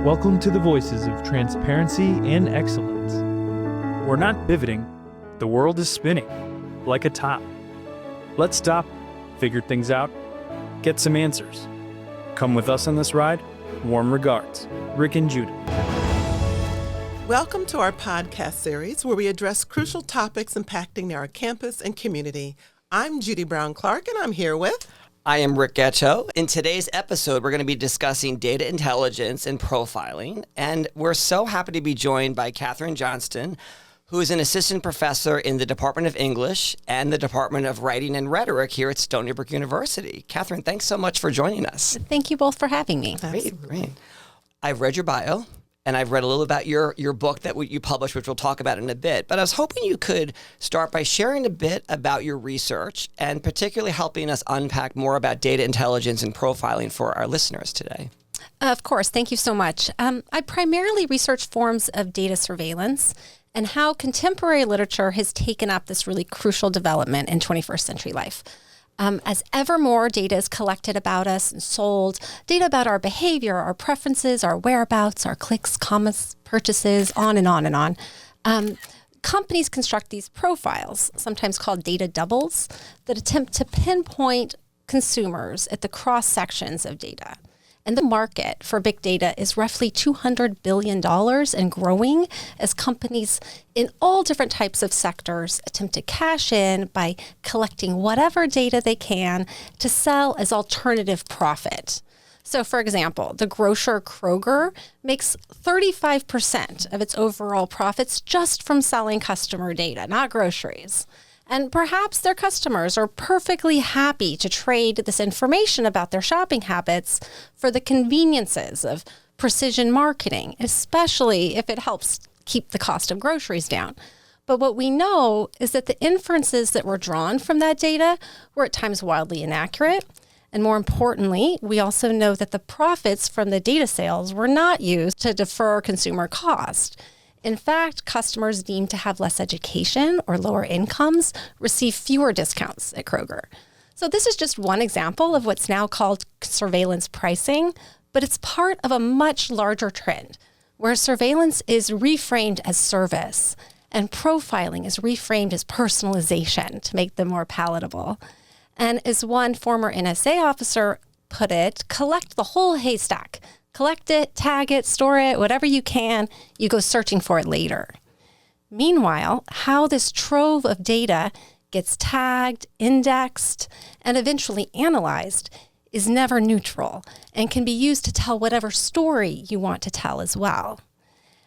Welcome to the voices of transparency and excellence. We're not pivoting, the world is spinning like a top. Let's stop, figure things out, get some answers. Come with us on this ride. Warm regards, Rick and Judi. Welcome to our podcast series where we address crucial topics impacting our campus and community. I'm Judi Clarke, and I'm here with... I am Rick Gatteau. In today's episode, we're going to be discussing data intelligence and profiling, and we're so happy to be joined by Katherine Johnston, who is an assistant professor in the Department of English and the Department of Writing and Rhetoric here at Stony Brook University. Katherine, thanks so much for joining us. Thank you both for having me. Great. I've read your bio, and I've read a little about your book that you published, which we'll talk about in a bit. But I was hoping you could start by sharing a bit about your research and particularly helping us unpack more about data intelligence and profiling for our listeners today. Of course. Thank you so much. I primarily research forms of data surveillance and how contemporary literature has taken up this really crucial development in 21st century life. As ever more data is collected about us and sold, data about our behavior, our preferences, our whereabouts, our clicks, commas, purchases, on and on and on. Companies construct these profiles, sometimes called data doubles, that attempt to pinpoint consumers at the cross sections of data. And the market for big data is roughly $200 billion and growing as companies in all different types of sectors attempt to cash in by collecting whatever data they can to sell as alternative profit. So, for example, the grocer Kroger makes 35% of its overall profits just from selling customer data, not groceries. And perhaps their customers are perfectly happy to trade this information about their shopping habits for the conveniences of precision marketing, especially if it helps keep the cost of groceries down. But what we know is that the inferences that were drawn from that data were at times wildly inaccurate. And more importantly, we also know that the profits from the data sales were not used to defer consumer cost. In fact, customers deemed to have less education or lower incomes receive fewer discounts at Kroger. So this is just one example of what's now called surveillance pricing, but it's part of a much larger trend where surveillance is reframed as service and profiling is reframed as personalization to make them more palatable. And as one former NSA officer put it, collect the whole haystack. Collect it, tag it, store it, whatever you can, you go searching for it later. Meanwhile, how this trove of data gets tagged, indexed, and eventually analyzed is never neutral and can be used to tell whatever story you want to tell as well.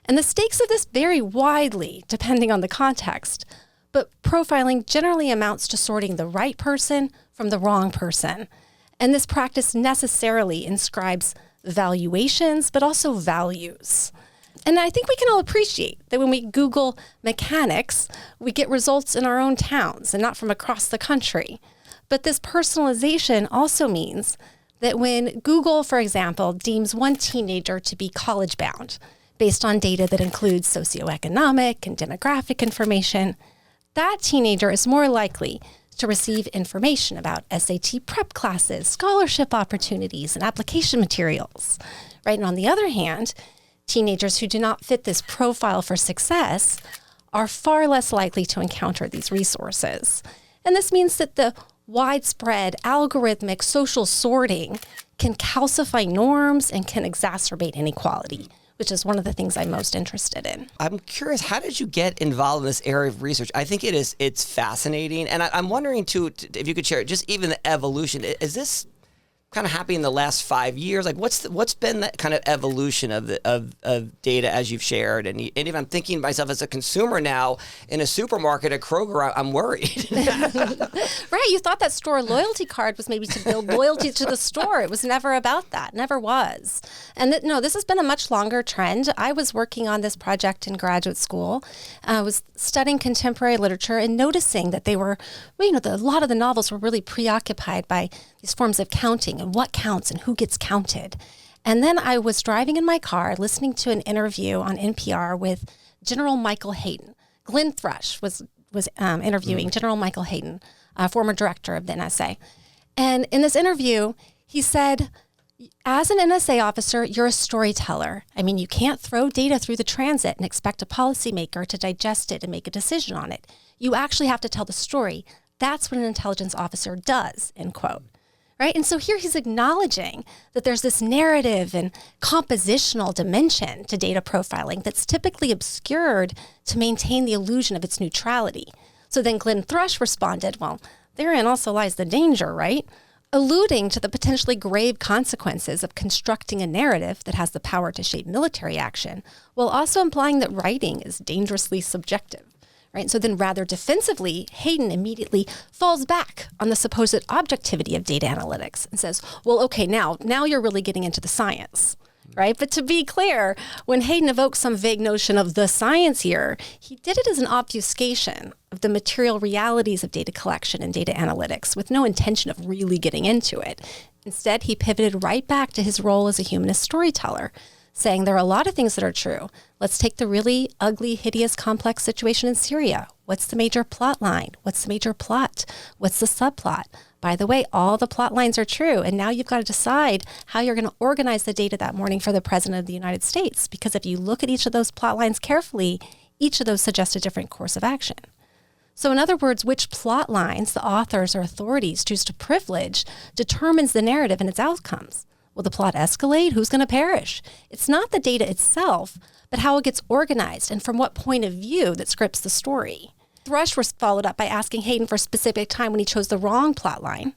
And the stakes of this vary widely depending on the context, but profiling generally amounts to sorting the right person from the wrong person. And this practice necessarily inscribes valuations, but also values. And I think we can all appreciate that when we Google mechanics, we get results in our own towns and not from across the country. But this personalization also means that when Google, for example, deems one teenager to be college bound based on data that includes socioeconomic and demographic information, that teenager is more likely to receive information about SAT prep classes, scholarship opportunities, and application materials, right? And on the other hand, teenagers who do not fit this profile for success are far less likely to encounter these resources. And this means that the widespread algorithmic social sorting can calcify norms and can exacerbate inequality, which is one of the things I'm most interested in. I'm curious, how did you get involved in this area of research? I think it's fascinating. And I'm wondering, too, if you could share just even the evolution. Is this kind of happening in the last 5 years? Like, what's been that kind of evolution of data as you've shared? And if I'm thinking to myself as a consumer now in a supermarket at Kroger, I'm worried. Right. You thought that store loyalty card was maybe to build loyalty to the store. It was never about that. Never was. And no, this has been a much longer trend. I was working on this project in graduate school. I was studying contemporary literature and noticing that they were, a lot of the novels were really preoccupied by these forms of counting and what counts and who gets counted. And then I was driving in my car listening to an interview on NPR with General Michael Hayden. Glenn Thrush was interviewing General Michael Hayden, former director of the NSA. And in this interview, he said, As an NSA officer, you're a storyteller. I mean, you can't throw data through the transit and expect a policymaker to digest it and make a decision on it. You actually have to tell the story. That's what an intelligence officer does, end quote. Right? And so here he's acknowledging that there's this narrative and compositional dimension to data profiling that's typically obscured to maintain the illusion of its neutrality. So then Glenn Thrush responded, well, therein also lies the danger, right? Alluding to the potentially grave consequences of constructing a narrative that has the power to shape military action, while also implying that writing is dangerously subjective. Right? So then rather defensively, Hayden immediately falls back on the supposed objectivity of data analytics and says, well, okay, now you're really getting into the science, right? But to be clear, when Hayden evokes some vague notion of the science here, he did it as an obfuscation of the material realities of data collection and data analytics with no intention of really getting into it. Instead, he pivoted right back to his role as a humanist storyteller, saying there are a lot of things that are true. Let's take the really ugly, hideous, complex situation in Syria. What's the major plot line? What's the major plot? What's the subplot? By the way, all the plot lines are true. And now you've got to decide how you're going to organize the data that morning for the President of the United States. Because if you look at each of those plot lines carefully, each of those suggest a different course of action. So in other words, which plot lines the authors or authorities choose to privilege determines the narrative and its outcomes. Will the plot escalate? Who's going to perish? It's not the data itself, but how it gets organized and from what point of view that scripts the story. Thrush was followed up by asking Hayden for a specific time when he chose the wrong plot line.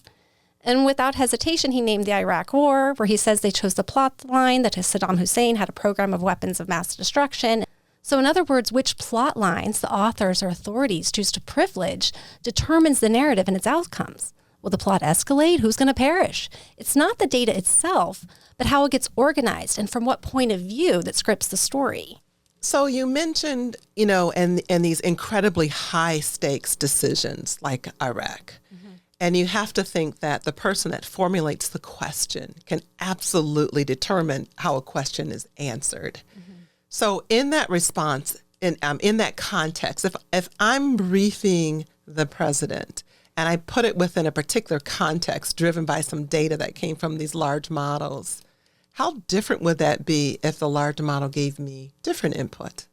And without hesitation, he named the Iraq War, where he says they chose the plot line that Saddam Hussein had a program of weapons of mass destruction. So in other words, which plot lines the authors or authorities choose to privilege determines the narrative and its outcomes. Will the plot escalate? Who's going to perish? It's not the data itself, but how it gets organized and from what point of view that scripts the story. So you mentioned, and these incredibly high stakes decisions like Iraq. Mm-hmm. And you have to think that the person that formulates the question can absolutely determine how a question is answered. Mm-hmm. So in that response, in that context, if I'm briefing the president, and I put it within a particular context driven by some data that came from these large models, how different would that be if the large model gave me different input?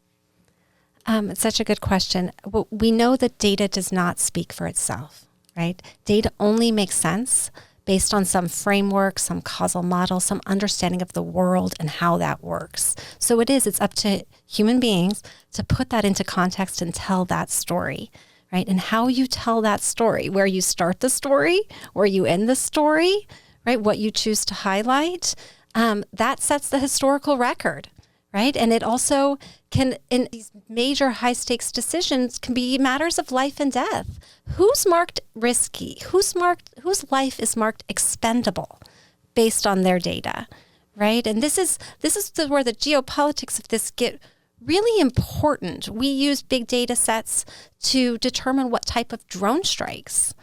It's such a good question. Well, we know that data does not speak for itself, right? Data only makes sense based on some framework, some causal model, some understanding of the world and how that works. So it's up to human beings to put that into context and tell that story. Right? And how you tell that story, where you start the story, where you end the story, right? What you choose to highlight, that sets the historical record, right? And it also can, in these major high stakes decisions, can be matters of life and death. Who's marked risky? Whose life is marked expendable based on their data, right? And this is where the geopolitics of this get really important. We use big data sets to determine what type of drone strikes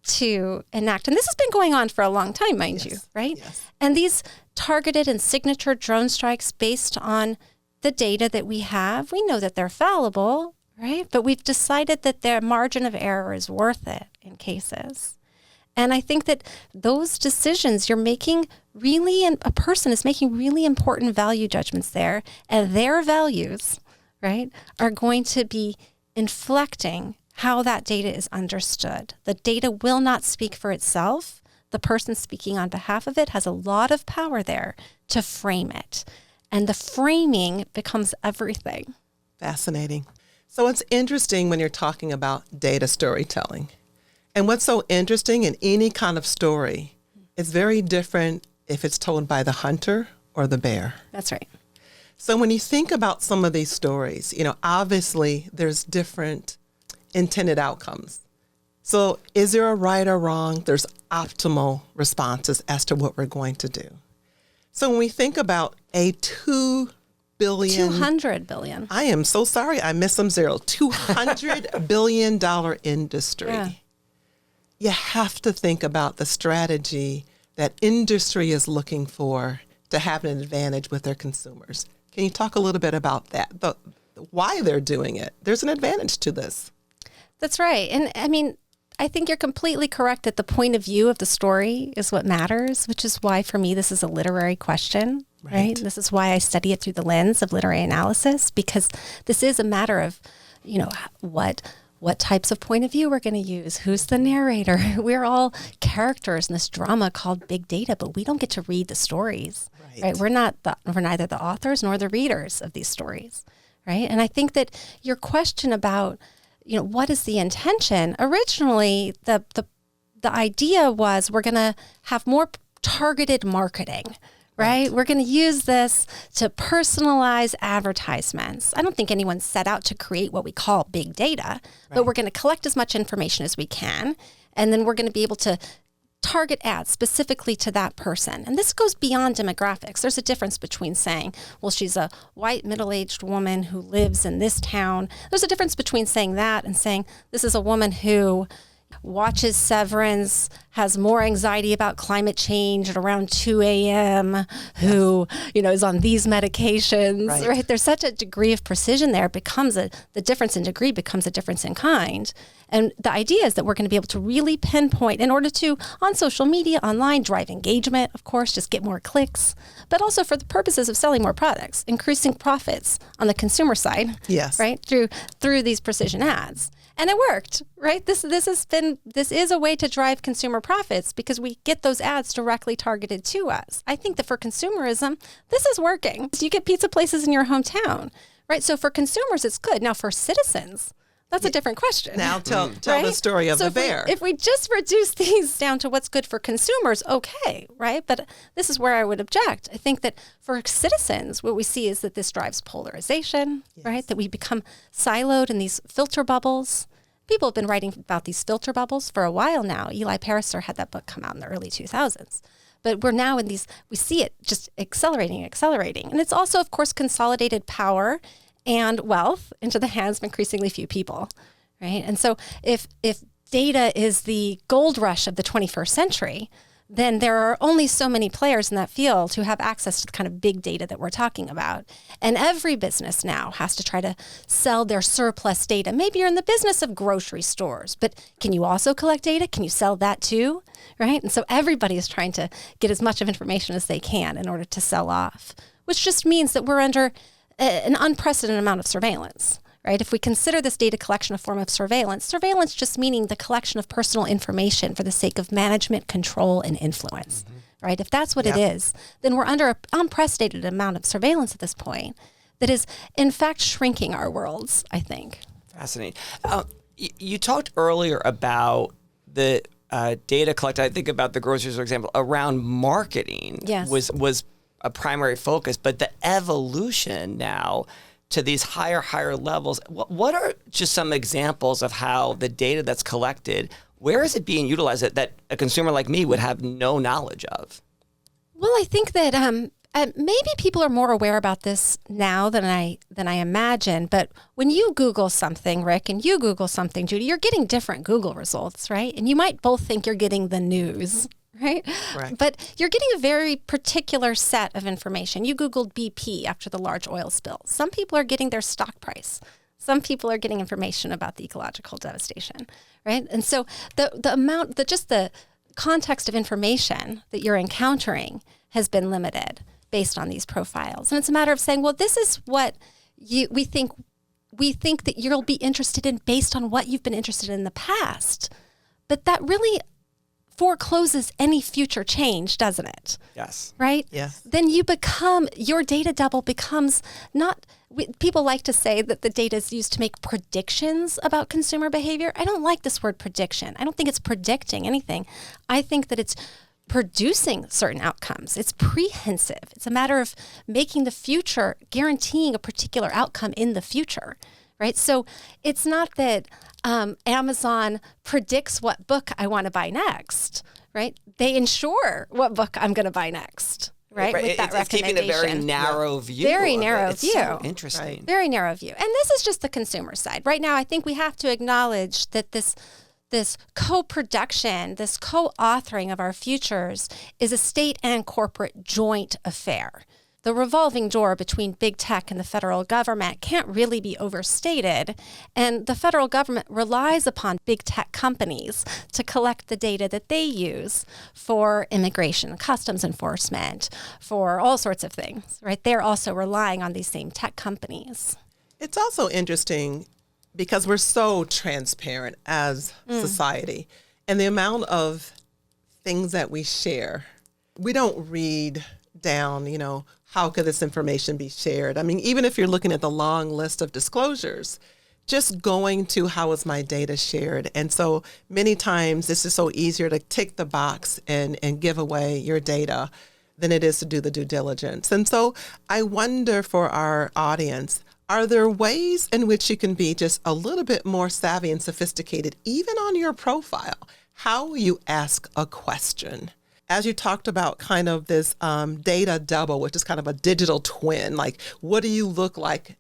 to enact. And this has been going on for a long time, mind you, right? Yes. And these targeted and signature drone strikes based on the data that we have, we know that they're fallible, right? But we've decided that their margin of error is worth it in cases. And I think that those decisions you're making really, and a person is making really important value judgments there, and their values, right, are going to be inflecting how that data is understood. The data will not speak for itself. The person speaking on behalf of it has a lot of power there to frame it. And the framing becomes everything. Fascinating. So it's interesting when you're talking about data storytelling. And what's so interesting in any kind of story, it's very different if it's told by the hunter or the bear. That's right. So when you think about some of these stories, obviously there's different intended outcomes. So is there a right or wrong? There's optimal responses as to what we're going to do. So when we think about a $200 billion. I am so sorry. I missed some zeros. $200 billion industry. Yeah. You have to think about the strategy that industry is looking for to have an advantage with their consumers. Can you talk a little bit about that? Why they're doing it? There's an advantage to this. That's right. And I mean, I think you're completely correct that the point of view of the story is what matters, which is why for me this is a literary question, right? This is why I study it through the lens of literary analysis, because this is a matter of, what types of point of view we're going to use, who's the narrator. We're all characters in this drama called big data, but we don't get to read the stories, right? We're neither the authors nor the readers of these stories, right? And I think that your question about, what is the intention? Originally, the idea was we're going to have more targeted marketing, right? We're going to use this to personalize advertisements. I don't think anyone set out to create what we call big data, but we're going to collect as much information as we can, and then we're going to be able to target ads specifically to that person. And this goes beyond demographics. There's a difference between saying, well, she's a white middle-aged woman who lives in this town. There's a difference between saying that and saying, this is a woman who watches Severance, has more anxiety about climate change at around 2 a.m., who, is on these medications, right? There's such a degree of precision there. The difference in degree becomes a difference in kind. And the idea is that we're going to be able to really pinpoint in order to, on social media, online, drive engagement, of course, just get more clicks, but also for the purposes of selling more products, increasing profits on the consumer side, right, through these precision ads. And it worked, right? This is a way to drive consumer profits because we get those ads directly targeted to us. I think that for consumerism, this is working. So you get pizza places in your hometown, right? So for consumers, it's good. Now for citizens, that's a different question. Now tell the story of the bear. If we just reduce these down to what's good for consumers, okay, right? But this is where I would object. I think that for citizens, what we see is that this drives polarization, right? That we become siloed in these filter bubbles. People have been writing about these filter bubbles for a while now. Eli Pariser had that book come out in the early 2000s. But we're now in these, we see it just accelerating. And it's also, of course, consolidated power and wealth into the hands of increasingly few people, right? And so if data is the gold rush of the 21st century, then there are only so many players in that field who have access to the kind of big data that we're talking about. And every business now has to try to sell their surplus data. Maybe you're in the business of grocery stores, but can you also collect data? Can you sell that too, right? And so everybody is trying to get as much of information as they can in order to sell off, which just means that we're under an unprecedented amount of surveillance, right? If we consider this data collection a form of surveillance just meaning the collection of personal information for the sake of management, control, and influence, right? If that's what it is, then we're under an unprecedented amount of surveillance at this point that is, in fact, shrinking our worlds, I think. Fascinating. You talked earlier about the data collected, I think about the groceries, for example, around marketing was a primary focus, but the evolution now to these higher levels, what are just some examples of how the data that's collected, where is it being utilized that a consumer like me would have no knowledge of? Well, I think that maybe people are more aware about this now than I imagine. But when you Google something, Rick, and you Google something, Judi, you're getting different Google results, right? And you might both think you're getting the news, right? But you're getting a very particular set of information. You Googled BP after the large oil spill. Some people are getting their stock price. Some people are getting information about the ecological devastation, right? And so the context of information that you're encountering has been limited based on these profiles. And it's a matter of saying, well, this is what we think that you'll be interested in based on what you've been interested in the past. But that really forecloses any future change, doesn't it? Yes. Right? Yes. Then your data double becomes people like to say that the data is used to make predictions about consumer behavior. I don't like this word prediction. I don't think it's predicting anything. I think that it's producing certain outcomes. It's prehensive. It's a matter of making the future, guaranteeing a particular outcome in the future, right? So it's not that Amazon predicts what book I want to buy next, right? They ensure what book I'm going to buy next, right? With that it's keeping a very narrow view. Very narrow view. So interesting. Right. Very narrow view. And this is just the consumer side. Right now, I think we have to acknowledge that this co-production, this co-authoring of our futures is a state and corporate joint affair. the revolving door between big tech and the federal government can't really be overstated. And the federal government relies upon big tech companies to collect the data that they use for immigration, customs enforcement, for all sorts of things, right? They're also relying on these same tech companies. It's also interesting because we're so transparent as society, and the amount of things that we share, we don't read down, how could this information be shared? I mean, even if you're looking at the long list of disclosures, just going to how is my data shared? And so many times it's just so easier to tick the box and give away your data than it is to do the due diligence. And so I wonder for our audience, are there ways in which you can be just a little bit more savvy and sophisticated, even on your profile? How will you ask a question? As you talked about kind of this data double, which is kind of a digital twin, like what do you look like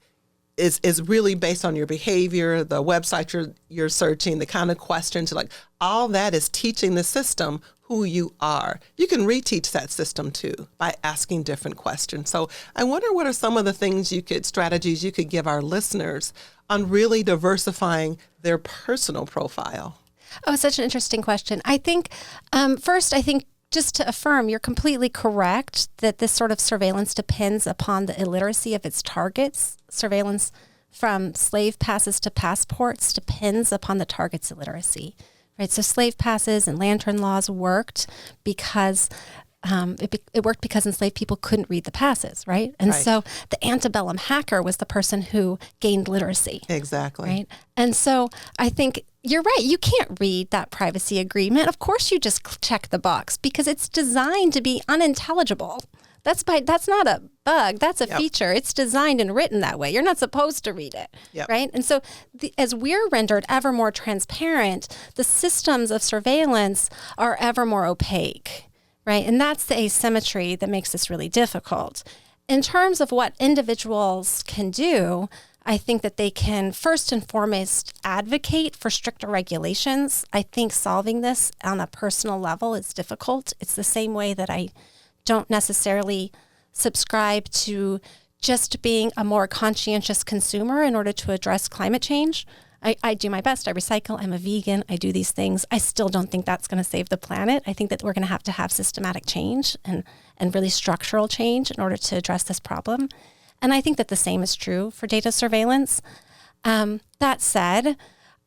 is really based on your behavior, the website you're searching, the kind of questions, like all that is teaching the system who you are. You can reteach that system too by asking different questions. So I wonder what are some of the strategies you could give our listeners on really diversifying their personal profile? Oh, such an interesting question. I think, first, just to affirm, you're completely correct that this sort of surveillance depends upon the illiteracy of its targets. Surveillance from slave passes to passports depends upon the target's illiteracy, right? So slave passes and lantern laws worked because it worked because enslaved people couldn't read the passes, right? And so the antebellum hacker was the person who gained literacy. Exactly. Right? And so I think you're right. You can't read that privacy agreement. Of course, you just check the box because it's designed to be unintelligible. That's not a bug. That's a feature. It's designed and written that way. You're not supposed to read it, right? And so as we're rendered ever more transparent, the systems of surveillance are ever more opaque, right? And that's the asymmetry that makes this really difficult. In terms of what individuals can do, I think that they can first and foremost advocate for stricter regulations. I think solving this on a personal level is difficult. It's the same way that I don't necessarily subscribe to just being a more conscientious consumer in order to address climate change. I do my best. I recycle. I'm a vegan. I do these things. I still don't think that's going to save the planet. I think that we're going to have systematic change and really structural change in order to address this problem. And I think that the same is true for data surveillance. That said,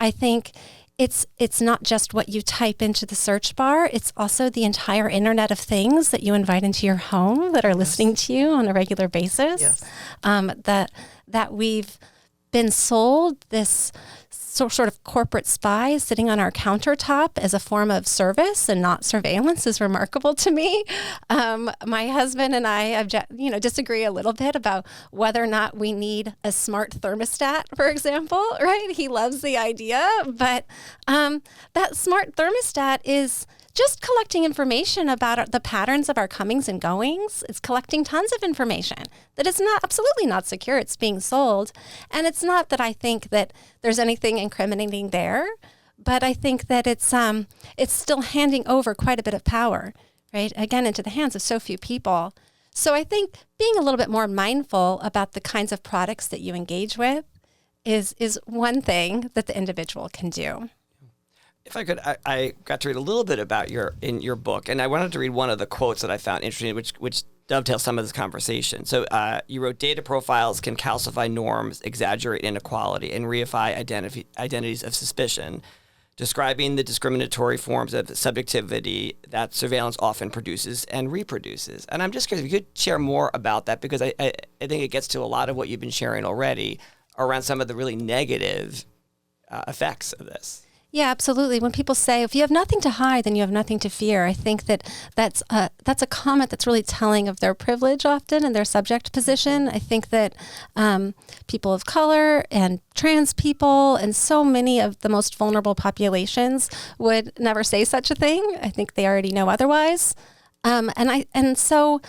I think it's not just what you type into the search bar. It's also the entire Internet of Things that you invite into your home that are listening to you on a regular basis. That we've been sold this sort of corporate spy sitting on our countertop as a form of service and not surveillance is remarkable to me. My husband and I disagree a little bit about whether or not we need a smart thermostat, for example, right? He loves the idea, but that smart thermostat is just collecting information about the patterns of our comings and goings. It's collecting tons of information that is absolutely not secure. It's being sold. And it's not that I think that there's anything incriminating there, but I think that it's still handing over quite a bit of power, right? Again, into the hands of so few people. So I think being a little bit more mindful about the kinds of products that you engage with is one thing that the individual can do. If I could, I got to read a little bit about in your book, and I wanted to read one of the quotes that I found interesting, which dovetails some of this conversation. So you wrote, data profiles can calcify norms, exaggerate inequality, and reify identities of suspicion, describing the discriminatory forms of subjectivity that surveillance often produces and reproduces. And I'm just curious if you could share more about that, because I think it gets to a lot of what you've been sharing already around some of the really negative effects of this. Yeah, absolutely. When people say, if you have nothing to hide, then you have nothing to fear, I think that's a comment that's really telling of their privilege often and their subject position. I think that people of color and trans people and so many of the most vulnerable populations would never say such a thing. I think they already know otherwise. So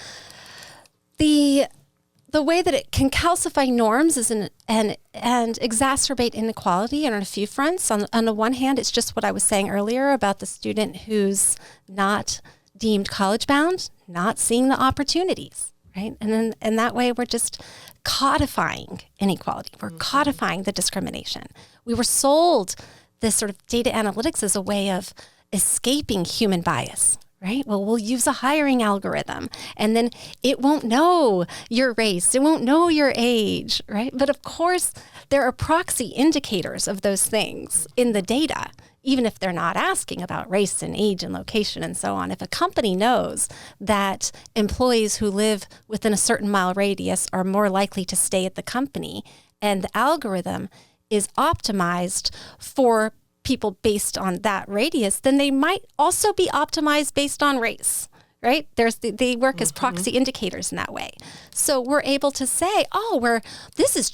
the way that it can calcify norms is and exacerbate inequality on a few fronts. On the one hand, it's just what I was saying earlier about the student who's not deemed college bound, not seeing the opportunities, right? And then in that way, we're just codifying inequality. We're codifying the discrimination. We were sold this sort of data analytics as a way of escaping human bias, right? Well, we'll use a hiring algorithm and then it won't know your race. It won't know your age, right? But of course, there are proxy indicators of those things in the data, even if they're not asking about race and age and location and so on. If a company knows that employees who live within a certain mile radius are more likely to stay at the company, and the algorithm is optimized for people based on that radius, then they might also be optimized based on race, right? They work as proxy indicators in that way. So we're able to say, it's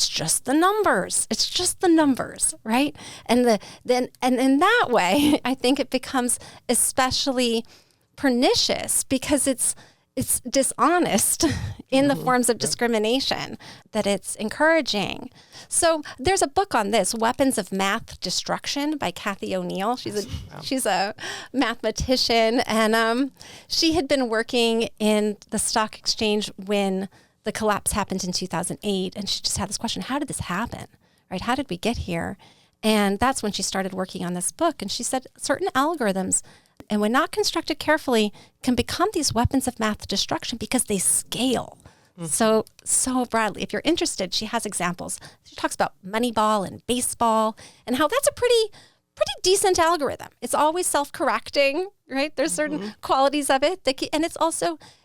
just the numbers. It's just the numbers, right? And in that way, I think it becomes especially pernicious because it's dishonest in the forms of discrimination that it's encouraging. So there's a book on this, Weapons of Math Destruction by Cathy O'Neill. She's a mathematician, and she had been working in the stock exchange when the collapse happened in 2008, and she just had this question, how did this happen, right? How did we get here? And that's when she started working on this book, and she said certain algorithms, and when not constructed carefully, can become these weapons of math destruction because they scale so broadly. If you're interested, she has examples. She talks about Moneyball and baseball and how that's a pretty decent algorithm. It's always self-correcting, right? There's certain qualities of it and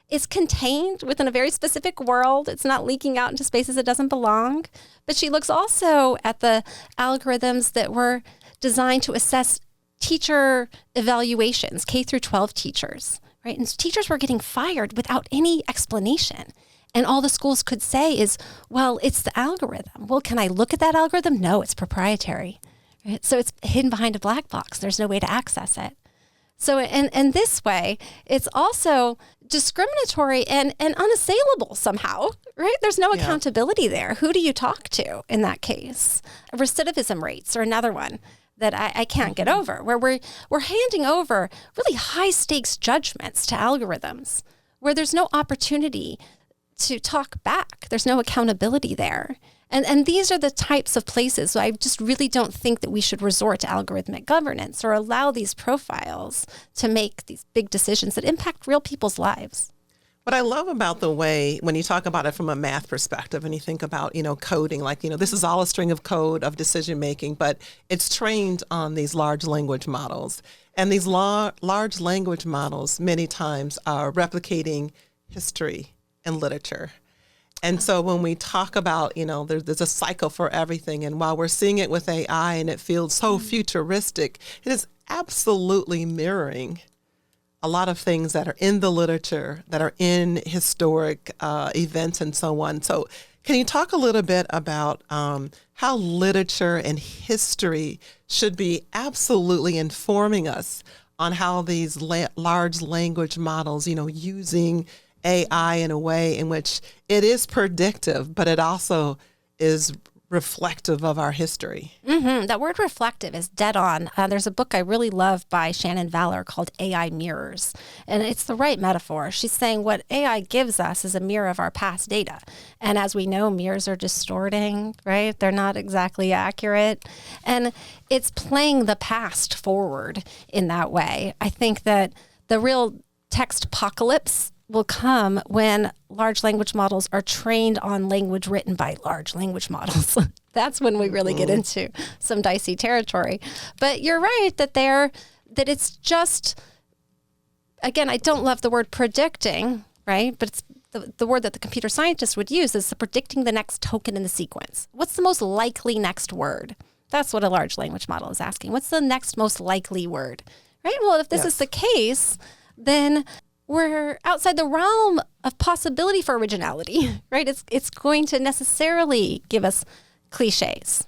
it's contained within a very specific world. It's not leaking out into spaces it doesn't belong. But she looks also at the algorithms that were designed to assess teacher evaluations, K through 12 teachers, right? And teachers were getting fired without any explanation. And all the schools could say is, well, it's the algorithm. Well, can I look at that algorithm? No, it's proprietary. Right? So it's hidden behind a black box. There's no way to access it. So in this way, it's also discriminatory and unassailable somehow, right? There's no accountability there. Who do you talk to in that case? Recidivism rates are another one that I can't get over, where we're handing over really high stakes judgments to algorithms, where there's no opportunity to talk back. There's no accountability there. And these are the types of places. So I just really don't think that we should resort to algorithmic governance or allow these profiles to make these big decisions that impact real people's lives. What I love about the way, when you talk about it from a math perspective and you think about, coding, this is all a string of code of decision making, but it's trained on these large language models. And these large language models many times are replicating history and literature. And so when we talk about, there's a cycle for everything. And while we're seeing it with AI and it feels so futuristic, it is absolutely mirroring a lot of things that are in the literature, that are in historic events and so on. So can you talk a little bit about how literature and history should be absolutely informing us on how these large language models, using AI in a way in which it is predictive, but it also is reflective of our history. That word reflective is dead on. There's a book I really love by Shannon Valor called AI Mirrors, and it's the right metaphor. She's saying what AI gives us is a mirror of our past data. And as we know, mirrors are distorting, right? They're not exactly accurate. And it's playing the past forward in that way. I think that the real text apocalypse will come when large language models are trained on language written by large language models. That's when we really get into some dicey territory. But you're right that it's just, again, I don't love the word predicting, right? But it's the word that the computer scientist would use is predicting the next token in the sequence. What's the most likely next word? That's what a large language model is asking. What's the next most likely word, right? Well, if this is the case, then we're outside the realm of possibility for originality, right? It's going to necessarily give us cliches.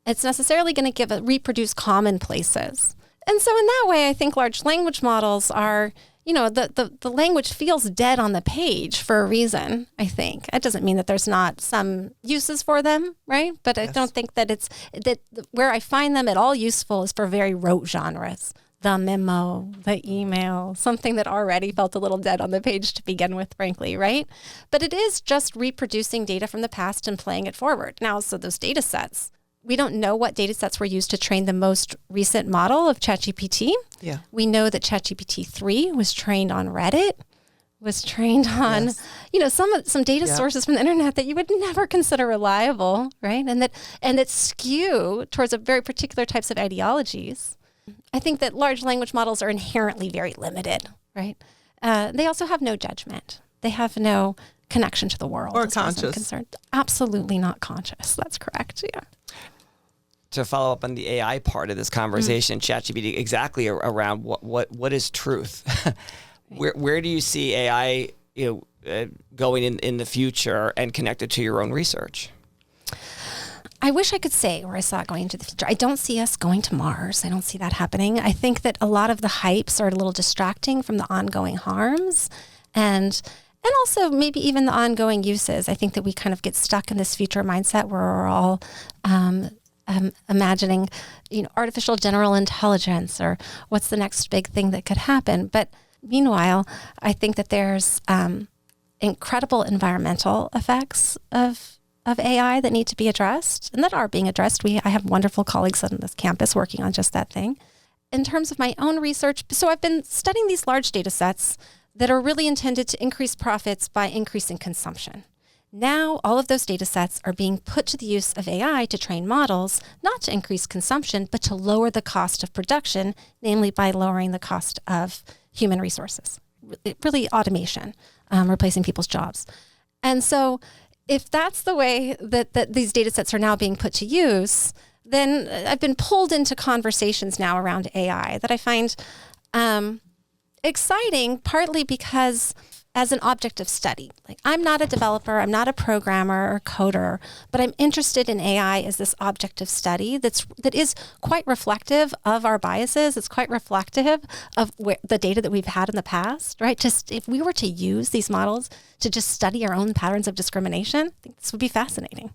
It's necessarily going to reproduce commonplaces. And so in that way, I think large language models are, the language feels dead on the page for a reason, I think. It doesn't mean that there's not some uses for them, right? But I don't think that that where I find them at all useful is for very rote genres. the memo, the email, something that already felt a little dead on the page to begin with, frankly, right? But it is just reproducing data from the past and playing it forward. Now, so those data sets, we don't know what data sets were used to train the most recent model of ChatGPT. Yeah. We know that ChatGPT 3 was trained on Reddit, was trained on, some data sources from the internet that you would never consider reliable, right? And that skew towards a very particular types of ideologies. I think that large language models are inherently very limited, right? They also have no judgment. They have no connection to the world. Or as far as I'm conscious. concerned. Absolutely not conscious. That's correct. Yeah. To follow up on the AI part of this conversation, ChatGPT, exactly around what is truth? Where do you see AI going in the future and connected to your own research? I wish I could say where I saw it going into the future. I don't see us going to Mars. I don't see that happening. I think that a lot of the hypes are a little distracting from the ongoing harms and also maybe even the ongoing uses. I think that we kind of get stuck in this future mindset where we're all imagining, artificial general intelligence or what's the next big thing that could happen. But meanwhile, I think that there's incredible environmental effects of AI that need to be addressed and that are being addressed. I have wonderful colleagues on this campus working on just that thing. In terms of my own research, so I've been studying these large data sets that are really intended to increase profits by increasing consumption. Now, all of those data sets are being put to the use of AI to train models, not to increase consumption, but to lower the cost of production, namely by lowering the cost of human resources, really automation, replacing people's jobs. And so if that's the way that these data sets are now being put to use, then I've been pulled into conversations now around AI that I find exciting, partly because as an object of study. Like, I'm not a developer, I'm not a programmer or coder, but I'm interested in AI as this object of study that is quite reflective of our biases. It's quite reflective of the data that we've had in the past, right? Just if we were to use these models to just study our own patterns of discrimination, I think this would be fascinating.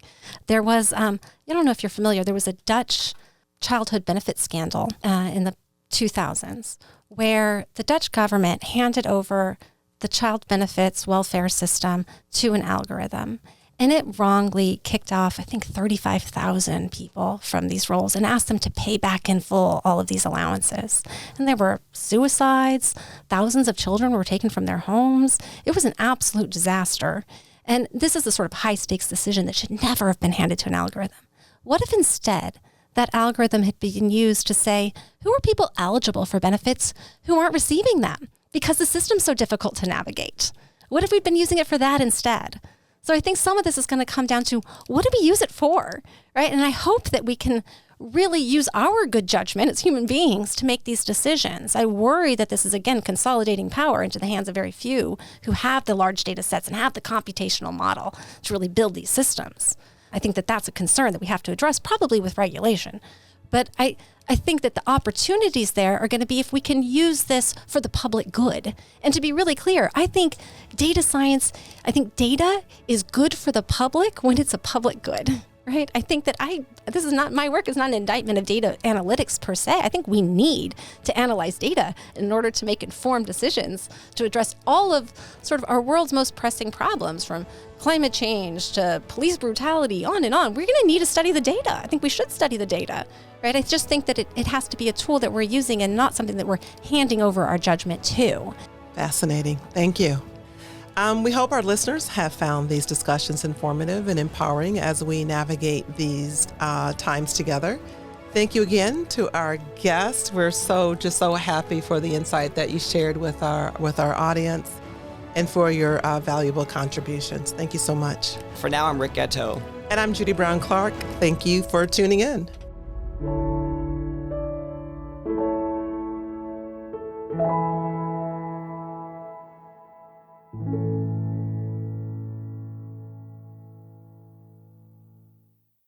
There was, I don't know if you're familiar, there was a Dutch childhood benefit scandal in the 2000s where the Dutch government handed over the child benefits welfare system to an algorithm. And it wrongly kicked off, I think, 35,000 people from these roles and asked them to pay back in full all of these allowances. And there were suicides. Thousands of children were taken from their homes. It was an absolute disaster. And this is the sort of high stakes decision that should never have been handed to an algorithm. What if instead that algorithm had been used to say, who are people eligible for benefits who aren't receiving them? Because the system's so difficult to navigate. What if we'd been using it for that instead? So I think some of this is going to come down to, what do we use it for, right? And I hope that we can really use our good judgment as human beings to make these decisions. I worry that this is, again, consolidating power into the hands of very few who have the large data sets and have the computational model to really build these systems. I think that that's a concern that we have to address, probably with regulation. But I think that the opportunities there are going to be if we can use this for the public good. And to be really clear, I think data is good for the public when it's a public good, right? I think that my work is not an indictment of data analytics per se. I think we need to analyze data in order to make informed decisions to address all of sort of our world's most pressing problems, from climate change to police brutality, on and on. We're going to need to study the data. I think we should study the data, right? I just think that it has to be a tool that we're using and not something that we're handing over our judgment to. Fascinating. Thank you. We hope our listeners have found these discussions informative and empowering as we navigate these times together. Thank you again to our guests. We're so happy for the insight that you shared with our audience and for your valuable contributions. Thank you so much. For now, I'm Rick Gatteau. And I'm Judi Brown Clarke. Thank you for tuning in.